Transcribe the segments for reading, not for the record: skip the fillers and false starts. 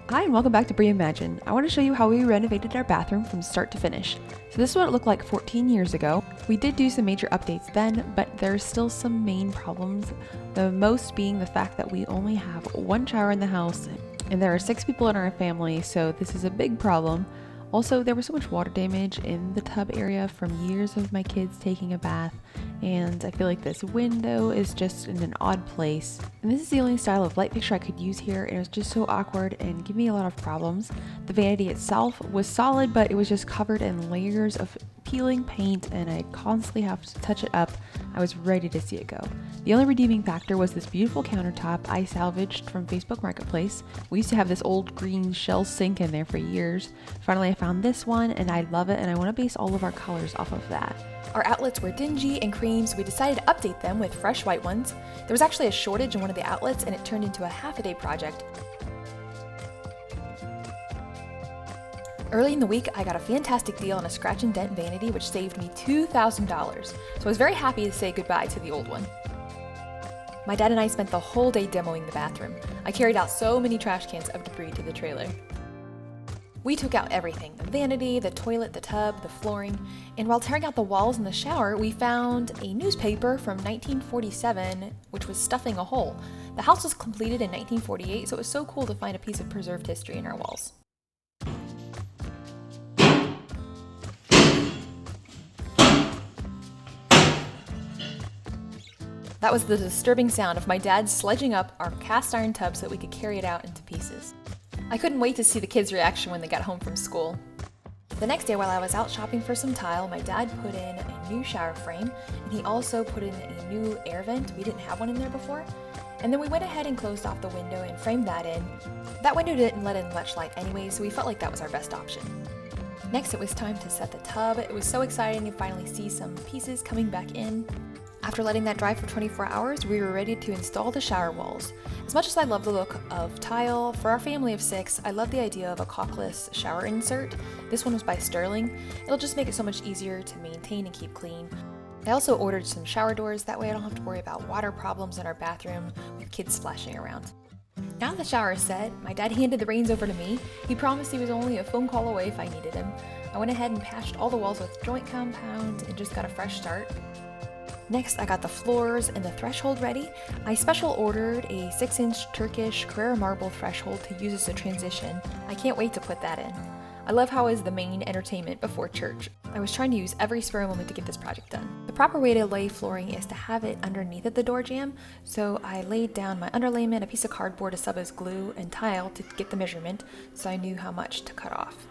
Hi and welcome back to Reimagine. I want to show you how we renovated our bathroom from start to finish. So this is what it looked like 14 years ago. We did do some major updates then, but there's still some main problems. The most being the fact that we only have one shower in the house and there are 6 people in our family, so this is a big problem. Also, there was so much water damage in the tub area from years of my kids taking a bath, and I feel like this window is just in an odd place. And this is the only style of light fixture I could use here, and it was just so awkward and gave me a lot of problems. The vanity itself was solid, but it was just covered in layers of peeling paint, and I constantly have to touch it up. I was ready to see it go. The only redeeming factor was this beautiful countertop I salvaged from Facebook Marketplace. We used to have this old green shell sink in there for years. Finally, I found this one and I love it, and I want to base all of our colors off of that. Our outlets were dingy and cream, so we decided to update them with fresh white ones. There was actually a shortage in one of the outlets and it turned into a half-a-day project. Early in the week, I got a fantastic deal on a scratch and dent vanity which saved me $2,000, so I was very happy to say goodbye to the old one. My dad and I spent the whole day demoing the bathroom. I carried out so many trash cans of debris to the trailer. We took out everything, the vanity, the toilet, the tub, the flooring, and while tearing out the walls in the shower, we found a newspaper from 1947 which was stuffing a hole. The house was completed in 1948, so it was so cool to find a piece of preserved history in our walls. That was the disturbing sound of my dad sledging up our cast iron tub so that we could carry it out into pieces. I couldn't wait to see the kids' reaction when they got home from school. The next day while I was out shopping for some tile, my dad put in a new shower frame, and he also put in a new air vent. We didn't have one in there before. And then we went ahead and closed off the window and framed that in. That window didn't let in much light anyway, so we felt like that was our best option. Next, it was time to set the tub. It was so exciting to finally see some pieces coming back in. After letting that dry for 24 hours, we were ready to install the shower walls. As much as I love the look of tile, for our family of 6, I love the idea of a caulkless shower insert. This one was by Sterling. It'll just make it so much easier to maintain and keep clean. I also ordered some shower doors, that way I don't have to worry about water problems in our bathroom with kids splashing around. Now the shower is set, my dad handed the reins over to me. He promised he was only a phone call away if I needed him. I went ahead and patched all the walls with joint compound and just got a fresh start. Next, I got the floors and the threshold ready. I special ordered a 6-inch Turkish Carrara marble threshold to use as a transition. I can't wait to put that in. I love how it's the main entertainment before church. I was trying to use every spare moment to get this project done. The proper way to lay flooring is to have it underneath of the door jamb, so I laid down my underlayment, a piece of cardboard to sub as glue, and tile to get the measurement so I knew how much to cut off.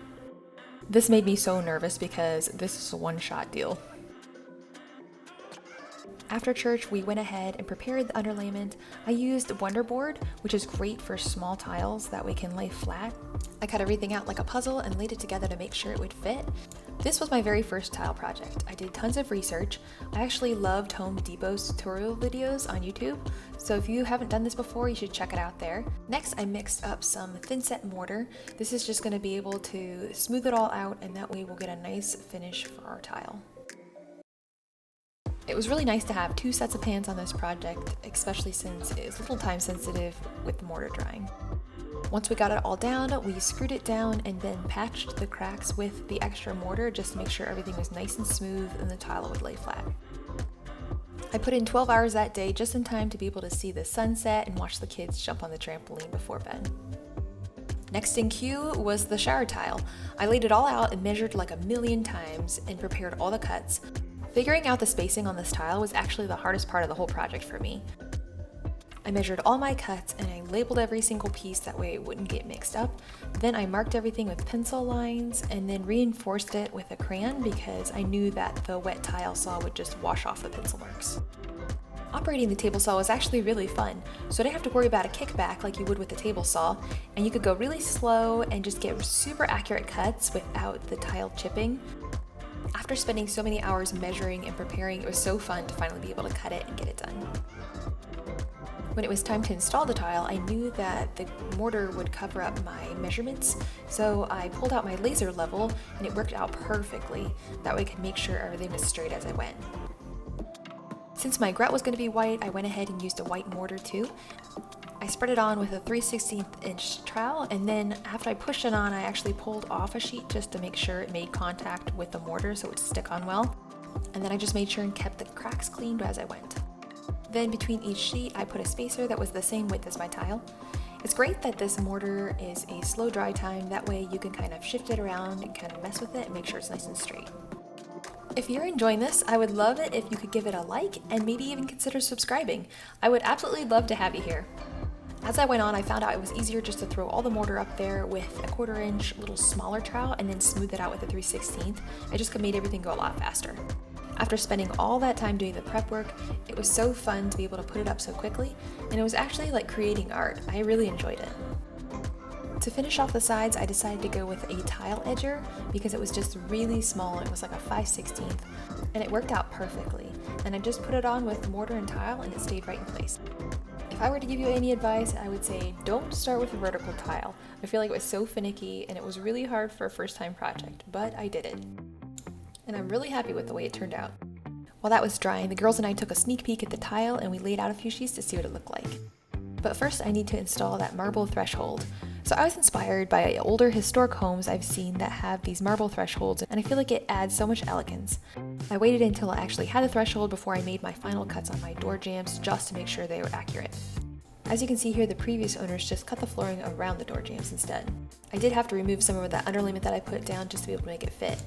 This made me so nervous because this is a one-shot deal. After church, we went ahead and prepared the underlayment. I used Wonderboard, which is great for small tiles that we can lay flat. I cut everything out like a puzzle and laid it together to make sure it would fit. This was my very first tile project. I did tons of research. I actually loved Home Depot's tutorial videos on YouTube, so if you haven't done this before, you should check it out there. Next, I mixed up some thin-set mortar. This is just going to be able to smooth it all out, and that way we'll get a nice finish for our tile. It was really nice to have 2 sets of pans on this project, especially since it is a little time sensitive with the mortar drying. Once we got it all down, we screwed it down and then patched the cracks with the extra mortar just to make sure everything was nice and smooth and the tile would lay flat. I put in 12 hours that day just in time to be able to see the sunset and watch the kids jump on the trampoline before bed. Next in queue was the shower tile. I laid it all out and measured like a million times and prepared all the cuts. Figuring out the spacing on this tile was actually the hardest part of the whole project for me. I measured all my cuts and I labeled every single piece that way it wouldn't get mixed up. Then I marked everything with pencil lines and then reinforced it with a crayon because I knew that the wet tile saw would just wash off the pencil marks. Operating the table saw was actually really fun, so I didn't have to worry about a kickback like you would with the table saw, and you could go really slow and just get super accurate cuts without the tile chipping. After spending so many hours measuring and preparing, it was so fun to finally be able to cut it and get it done. When it was time to install the tile, I knew that the mortar would cover up my measurements, so I pulled out my laser level and it worked out perfectly. That way I could make sure everything was straight as I went. Since my grout was going to be white, I went ahead and used a white mortar too. I spread it on with a 3/16 inch trowel, and then after I pushed it on, I actually pulled off a sheet just to make sure it made contact with the mortar so it would stick on well. And then I just made sure and kept the cracks cleaned as I went. Then between each sheet, I put a spacer that was the same width as my tile. It's great that this mortar is a slow dry time, that way you can kind of shift it around and kind of mess with it and make sure it's nice and straight. If you're enjoying this, I would love it if you could give it a like and maybe even consider subscribing. I would absolutely love to have you here. As I went on, I found out it was easier just to throw all the mortar up there with a 1/4 inch little smaller trowel and then smooth it out with a 3/16. It just made everything go a lot faster. After spending all that time doing the prep work, it was so fun to be able to put it up so quickly, and it was actually like creating art. I really enjoyed it. To finish off the sides, I decided to go with a tile edger because it was just really small. It was like a 5/16, and it worked out perfectly. And I just put it on with mortar and tile, and it stayed right in place. If I were to give you any advice, I would say don't start with a vertical tile. I feel like it was so finicky, and it was really hard for a first-time project, but I did it. And I'm really happy with the way it turned out. While that was drying, the girls and I took a sneak peek at the tile and we laid out a few sheets to see what it looked like. But first I need to install that marble threshold. So I was inspired by older historic homes I've seen that have these marble thresholds, and I feel like it adds so much elegance. I waited until I actually had a threshold before I made my final cuts on my door jambs just to make sure they were accurate. As you can see here, the previous owners just cut the flooring around the door jambs instead. I did have to remove some of that underlayment that I put down just to be able to make it fit.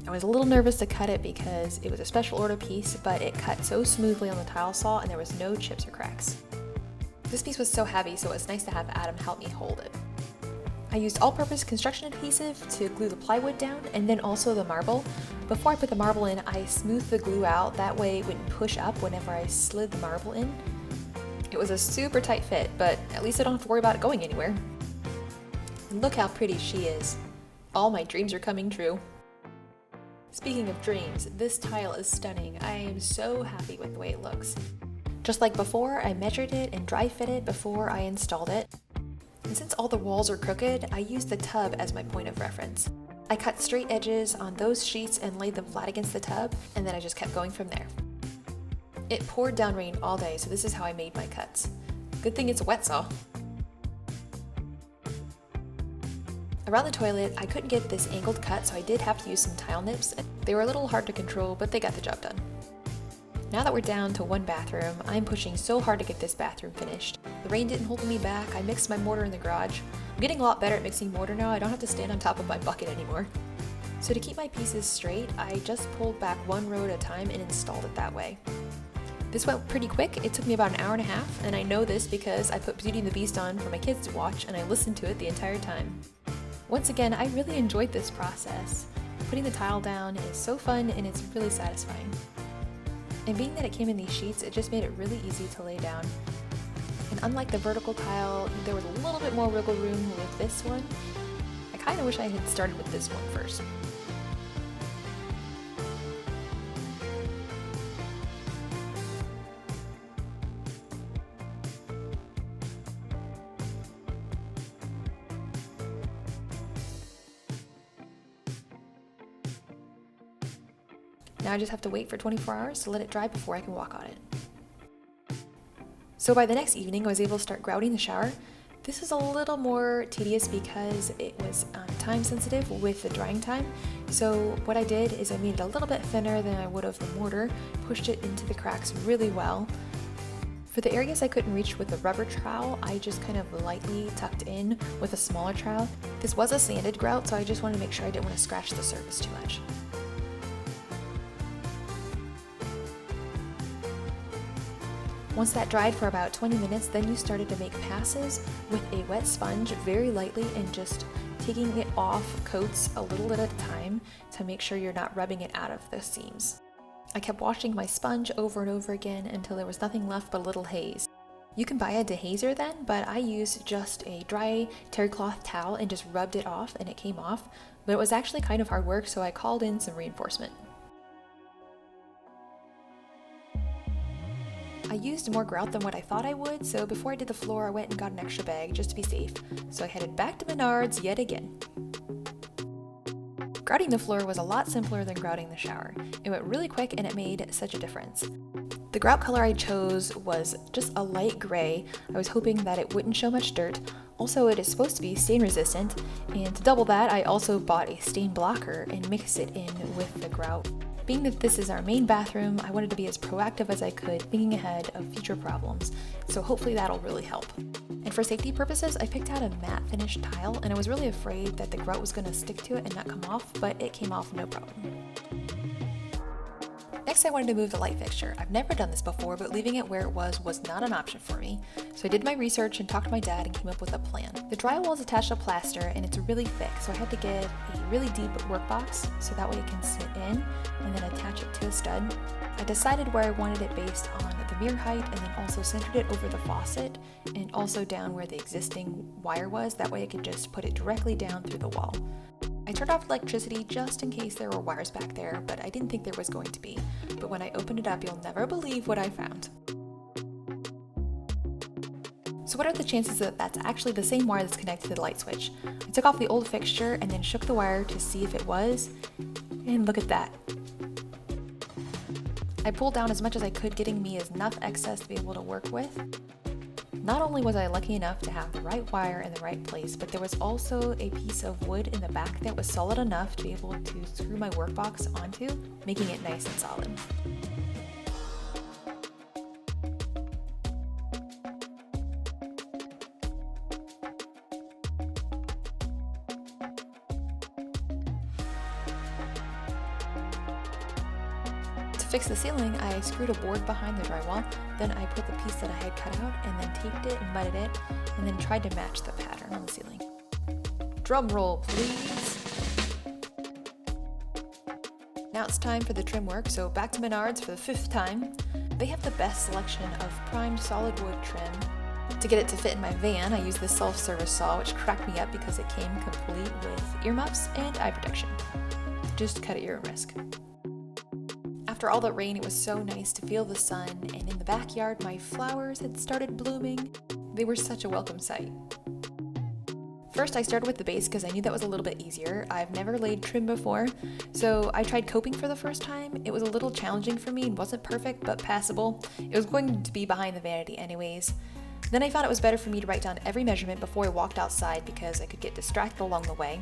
I was a little nervous to cut it because it was a special order piece, but it cut so smoothly on the tile saw and there was no chips or cracks. This piece was so heavy, so it's nice to have Adam help me hold it. I used all-purpose construction adhesive to glue the plywood down and then also the marble. Before I put the marble in, I smoothed the glue out, that way it wouldn't push up whenever I slid the marble in. It was a super tight fit, but at least I don't have to worry about it going anywhere. And look how pretty she is. All my dreams are coming true. Speaking of dreams, this tile is stunning. I am so happy with the way it looks. Just like before, I measured it and dry fit it before I installed it. And since all the walls are crooked, I used the tub as my point of reference. I cut straight edges on those sheets and laid them flat against the tub, and then I just kept going from there. It poured down rain all day, so this is how I made my cuts. Good thing it's a wet saw. Around the toilet, I couldn't get this angled cut, so I did have to use some tile nips. They were a little hard to control, but they got the job done. Now that we're down to one bathroom, I'm pushing so hard to get this bathroom finished. The rain didn't hold me back. I mixed my mortar in the garage. I'm getting a lot better at mixing mortar now. I don't have to stand on top of my bucket anymore. So to keep my pieces straight, I just pulled back one row at a time and installed it that way. This went pretty quick. It took me about an hour and a half, and I know this because I put Beauty and the Beast on for my kids to watch, and I listened to it the entire time. Once again, I really enjoyed this process. Putting the tile down is so fun and it's really satisfying. And being that it came in these sheets, it just made it really easy to lay down. And unlike the vertical tile, there was a little bit more wiggle room with this one. I kind of wish I had started with this one first. Now I just have to wait for 24 hours to let it dry before I can walk on it. So by the next evening, I was able to start grouting the shower. This is a little more tedious because it was time sensitive with the drying time. So what I did is I made it a little bit thinner than I would have the mortar, pushed it into the cracks really well. For the areas I couldn't reach with a rubber trowel, I just kind of lightly tucked in with a smaller trowel. This was a sanded grout, so I just wanted to make sure I didn't want to scratch the surface too much. Once that dried for about 20 minutes, then you started to make passes with a wet sponge very lightly and just taking it off coats a little at a time to make sure you're not rubbing it out of the seams. I kept washing my sponge over and over again until there was nothing left but a little haze. You can buy a dehazer then, but I used just a dry terry cloth towel and just rubbed it off and it came off, but it was actually kind of hard work, so I called in some reinforcement. I used more grout than what I thought I would, so before I did the floor, I went and got an extra bag just to be safe. So I headed back to Menards yet again. Grouting the floor was a lot simpler than grouting the shower. It went really quick and it made such a difference. The grout color I chose was just a light gray. I was hoping that it wouldn't show much dirt. Also, it is supposed to be stain resistant, and to double that, I also bought a stain blocker and mixed it in with the grout. Being that this is our main bathroom, I wanted to be as proactive as I could, thinking ahead of future problems, so hopefully that'll really help. And for safety purposes, I picked out a matte finish tile, and I was really afraid that the grout was going to stick to it and not come off, but it came off no problem. Next, I wanted to move the light fixture. I've never done this before, but leaving it where it was not an option for me. So I did my research and talked to my dad and came up with a plan. The drywall is attached to plaster and it's really thick, so I had to get a really deep work box so that way it can sit in and then attach it to a stud. I decided where I wanted it based on the mirror height and then also centered it over the faucet and also down where the existing wire was. That way I could just put it directly down through the wall. I turned off electricity just in case there were wires back there, but I didn't think there was going to be. But when I opened it up, you'll never believe what I found. So what are the chances that that's actually the same wire that's connected to the light switch? I took off the old fixture and then shook the wire to see if it was, and look at that. I pulled down as much as I could, getting me enough excess to be able to work with. Not only was I lucky enough to have the right wire in the right place, but there was also a piece of wood in the back that was solid enough to be able to screw my workbox onto, making it nice and solid. To fix the ceiling, I screwed a board behind the drywall, then I put the piece that I had cut out and then taped it and mudded it, and then tried to match the pattern on the ceiling. Drum roll, please! Now it's time for the trim work, so back to Menards for the 5th time. They have the best selection of primed solid wood trim. To get it to fit in my van, I used this self-service saw, which cracked me up because it came complete with earmuffs and eye protection. Just cut at your own risk. After all that rain, it was so nice to feel the sun, and in the backyard, my flowers had started blooming. They were such a welcome sight. First, I started with the base because I knew that was a little bit easier. I've never laid trim before, so I tried coping for the first time. It was a little challenging for me and wasn't perfect, but passable. It was going to be behind the vanity anyways. Then I found it was better for me to write down every measurement before I walked outside because I could get distracted along the way.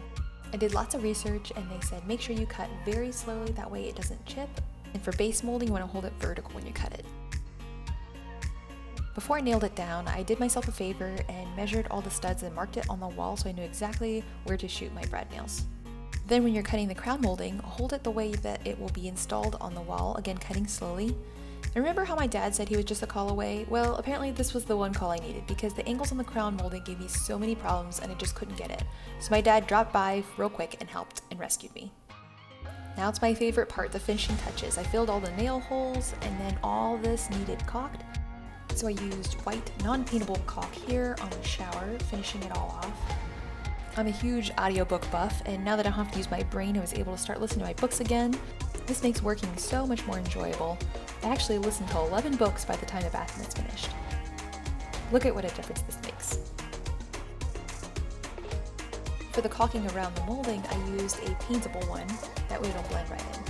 I did lots of research, and they said make sure you cut very slowly, that way it doesn't chip. And for base molding, you want to hold it vertical when you cut it. Before I nailed it down, I did myself a favor and measured all the studs and marked it on the wall so I knew exactly where to shoot my brad nails. Then when you're cutting the crown molding, hold it the way that it will be installed on the wall, again cutting slowly. And remember how my dad said he was just a call away? Well, apparently this was the one call I needed because the angles on the crown molding gave me so many problems and I just couldn't get it. So my dad dropped by real quick and helped and rescued me. Now it's my favorite part, the finishing touches. I filled all the nail holes and then all this needed caulked. So I used white non-paintable caulk here on the shower, finishing it all off. I'm a huge audiobook buff, and now that I don't have to use my brain, I was able to start listening to my books again. This makes working so much more enjoyable. I actually listened to 11 books by the time the bathroom is finished. Look at what a difference this makes. For the caulking around the molding, I used a paintable one, that way it'll blend right in.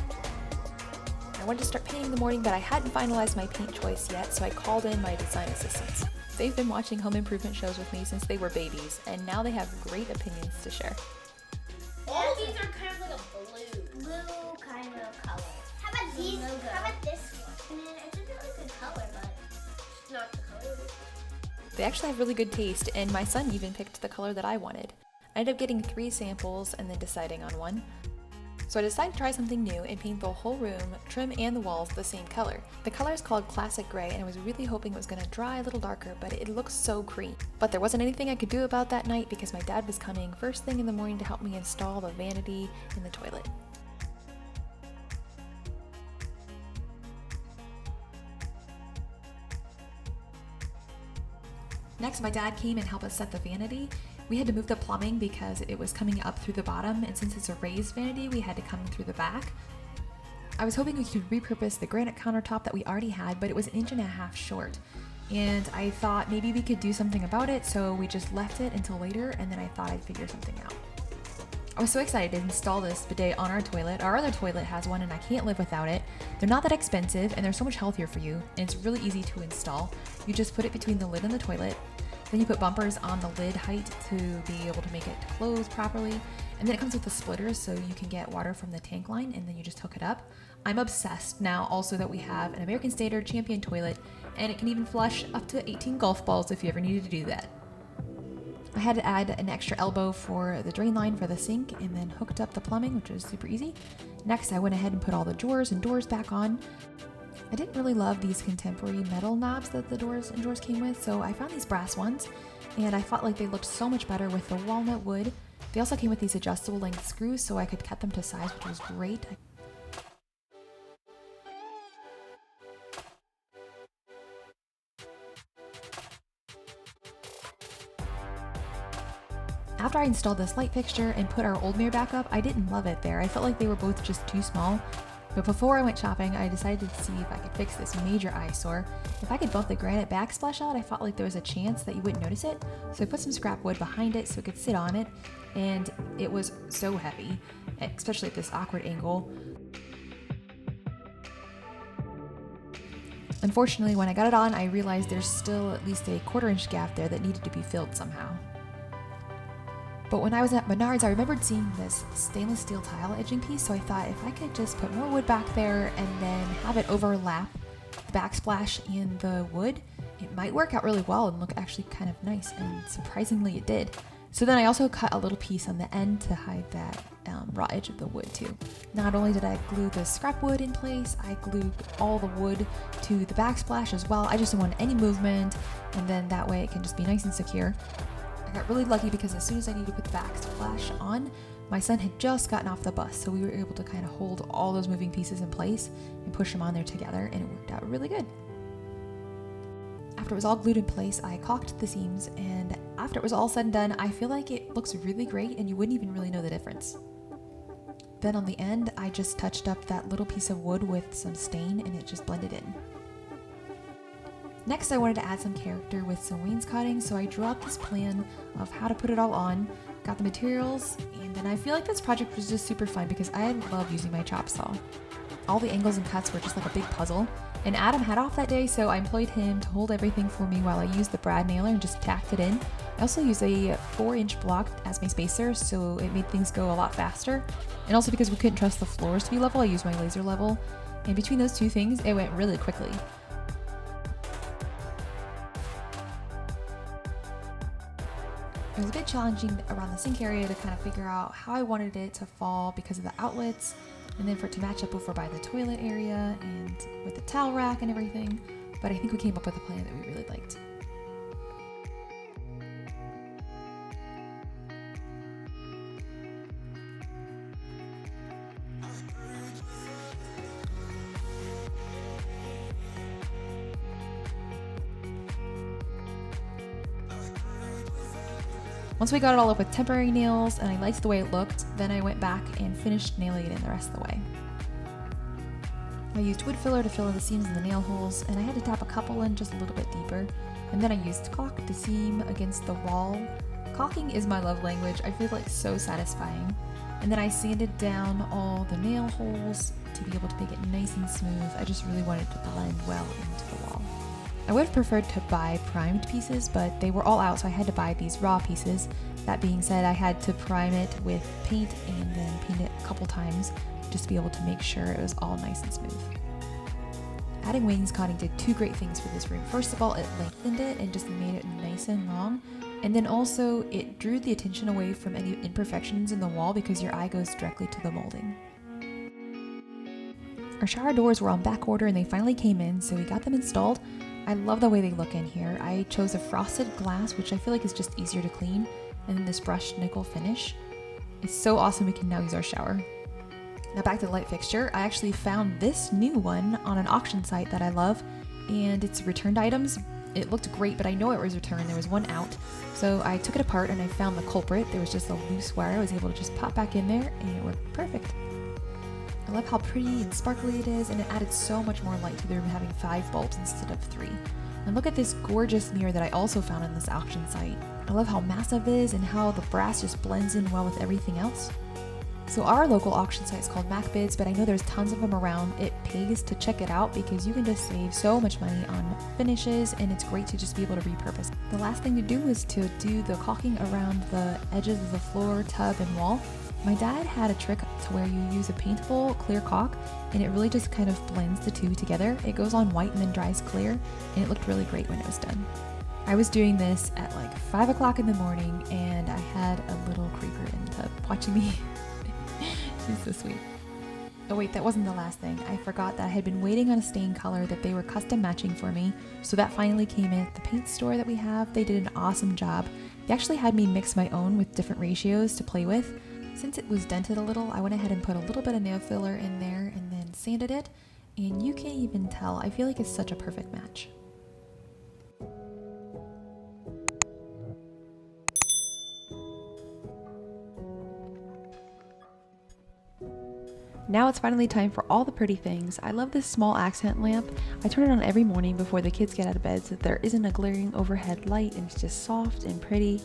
I wanted to start painting in the morning, but I hadn't finalized my paint choice yet, so I called in my design assistants. They've been watching home improvement shows with me since they were babies, and now they have great opinions to share. All these are kind of like a blue kind of color. How about these? How about this one? I mean, it's a really good color, but it's not the color. They actually have really good taste, and my son even picked the color that I wanted. I ended up getting 3 samples and then deciding on one. So I decided to try something new and paint the whole room, trim and the walls the same color. The color is called Classic Gray, and I was really hoping it was going to dry a little darker, but it looks so cream. But there wasn't anything I could do about that night because my dad was coming first thing in the morning to help me install the vanity in the toilet. Next, my dad came and helped us set the vanity. We had to move the plumbing because it was coming up through the bottom, and since it's a raised vanity, we had to come through the back. I was hoping we could repurpose the granite countertop that we already had, but it was 1.5 inches short. And I thought maybe we could do something about it, so we just left it until later, and then I thought I'd figure something out. I was so excited to install this bidet on our toilet. Our other toilet has one and I can't live without it. They're not that expensive and they're so much healthier for you, and it's really easy to install. You just put it between the lid and the toilet. Then you put bumpers on the lid height to be able to make it close properly. And then it comes with a splitter so you can get water from the tank line and then you just hook it up. I'm obsessed now also that we have an American Standard Champion toilet, and it can even flush up to 18 golf balls if you ever needed to do that. I had to add an extra elbow for the drain line for the sink and then hooked up the plumbing, which was super easy. Next, I went ahead and put all the drawers and doors back on. I didn't really love these contemporary metal knobs that the doors and drawers came with, so I found these brass ones, and I felt like they looked so much better with the walnut wood. They also came with these adjustable length screws, so I could cut them to size, which was great. After I installed this light fixture and put our old mirror back up, I didn't love it there. I felt like they were both just too small. But before I went shopping, I decided to see if I could fix this major eyesore. If I could bump the granite backsplash out, I felt like there was a chance that you wouldn't notice it. So I put some scrap wood behind it so it could sit on it, and it was so heavy, especially at this awkward angle. Unfortunately, when I got it on, I realized there's still at least a 1/4 inch gap there that needed to be filled somehow. But when I was at Menards, I remembered seeing this stainless steel tile edging piece, so I thought if I could just put more wood back there and then have it overlap the backsplash and the wood, it might work out really well and look actually kind of nice, and surprisingly it did. So then I also cut a little piece on the end to hide that raw edge of the wood too. Not only did I glue the scrap wood in place, I glued all the wood to the backsplash as well. I just didn't want any movement, and then that way it can just be nice and secure. I got really lucky because as soon as I needed to put the backsplash on, my son had just gotten off the bus, so we were able to kind of hold all those moving pieces in place and push them on there together, and it worked out really good. After it was all glued in place, I caulked the seams, and after it was all said and done, I feel like it looks really great and you wouldn't even really know the difference. Then on the end, I just touched up that little piece of wood with some stain and it just blended in. Next, I wanted to add some character with some wainscoting, so I drew out this plan of how to put it all on, got the materials, and then I feel like this project was just super fun because I love using my chop saw. All the angles and cuts were just like a big puzzle, and Adam had off that day, so I employed him to hold everything for me while I used the brad nailer and just tacked it in. I also used a 4-inch block as my spacer, so it made things go a lot faster, and also because we couldn't trust the floors to be level, I used my laser level, and between those two things, it went really quickly. It was a bit challenging around the sink area to kind of figure out how I wanted it to fall because of the outlets, and then for it to match up over by the toilet area and with the towel rack and everything, but I think we came up with a plan that we really liked. Once we got it all up with temporary nails and I liked the way it looked, then I went back and finished nailing it in the rest of the way. I used wood filler to fill in the seams and the nail holes, and I had to tap a couple in just a little bit deeper. And then I used caulk to seam against the wall. Caulking is my love language. I feel like so satisfying. And then I sanded down all the nail holes to be able to make it nice and smooth. I just really wanted to blend well into the wall. I would have preferred to buy primed pieces, but they were all out, so I had to buy these raw pieces. That being said, I had to prime it with paint and then paint it a couple times just to be able to make sure it was all nice and smooth. Adding wainscoting did two great things for this room. First of all, it lengthened it and just made it nice and long. And then also, it drew the attention away from any imperfections in the wall because your eye goes directly to the molding. Our shower doors were on back order and they finally came in, so we got them installed. I love the way they look in here. I chose a frosted glass, which I feel like is just easier to clean, and then this brushed nickel finish. It's so awesome we can now use our shower. Now back to the light fixture. I actually found this new one on an auction site that I love, and it's returned items. It looked great, but I know it was returned. There was one out. So I took it apart and I found the culprit. There was just a loose wire. I was able to just pop back in there and it worked perfect. I love how pretty and sparkly it is, and it added so much more light to the room having 5 bulbs instead of 3. And look at this gorgeous mirror that I also found on this auction site. I love how massive it is and how the brass just blends in well with everything else. So our local auction site is called Bidet, but I know there's tons of them around. It pays to check it out because you can just save so much money on finishes, and it's great to just be able to repurpose. The last thing to do is to do the caulking around the edges of the floor, tub, and wall. My dad had a trick to where you use a paintable clear caulk, and it really just kind of blends the two together. It goes on white and then dries clear, and it looked really great when it was done. I was doing this at like 5 o'clock in the morning, and I had a little creeper in the tub watching me. She's so sweet. Oh wait, that wasn't the last thing. I forgot that I had been waiting on a stain color that they were custom matching for me, so that finally came in at the paint store that we have. They did an awesome job. They actually had me mix my own with different ratios to play with. Since it was dented a little, I went ahead and put a little bit of nail filler in there and then sanded it, and you can't even tell. I feel like it's such a perfect match. Now it's finally time for all the pretty things. I love this small accent lamp. I turn it on every morning before the kids get out of bed so that there isn't a glaring overhead light, and it's just soft and pretty.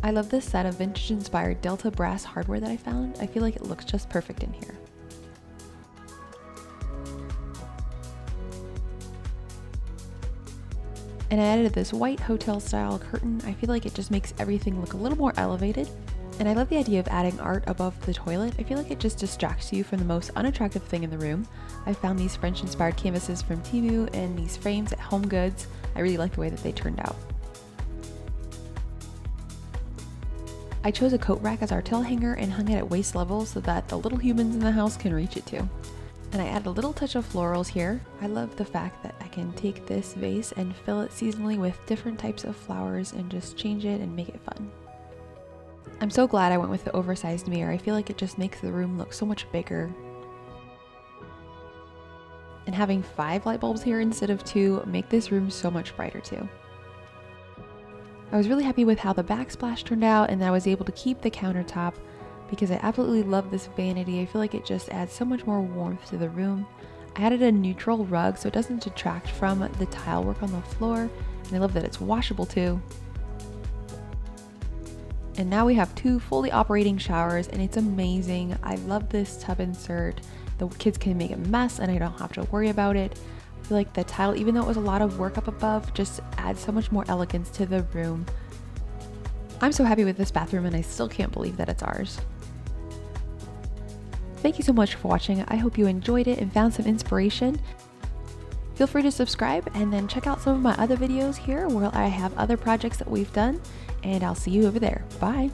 I love this set of vintage inspired Delta brass hardware that I found. I feel like it looks just perfect in here. And I added this white hotel style curtain. I feel like it just makes everything look a little more elevated. And I love the idea of adding art above the toilet. I feel like it just distracts you from the most unattractive thing in the room. I found these French inspired canvases from Temu and these frames at Homegoods. I really like the way that they turned out. I chose a coat rack as our tail hanger and hung it at waist level so that the little humans in the house can reach it too. And I added a little touch of florals here. I love the fact that I can take this vase and fill it seasonally with different types of flowers and just change it and make it fun. I'm so glad I went with the oversized mirror. I feel like it just makes the room look so much bigger. And having 5 light bulbs here instead of 2 make this room so much brighter too. I was really happy with how the backsplash turned out, and that I was able to keep the countertop because I absolutely love this vanity. I feel like it just adds so much more warmth to the room. I added a neutral rug so it doesn't detract from the tile work on the floor, and I love that it's washable too. And now we have 2 fully operating showers, and it's amazing. I love this tub insert. The kids can make a mess and I don't have to worry about it. I feel like the tile, even though it was a lot of work up above, just adds so much more elegance to the room. I'm so happy with this bathroom, and I still can't believe that it's ours. Thank you so much for watching. I hope you enjoyed it and found some inspiration. Feel free to subscribe and then check out some of my other videos here where I have other projects that we've done, and I'll see you over there. Bye!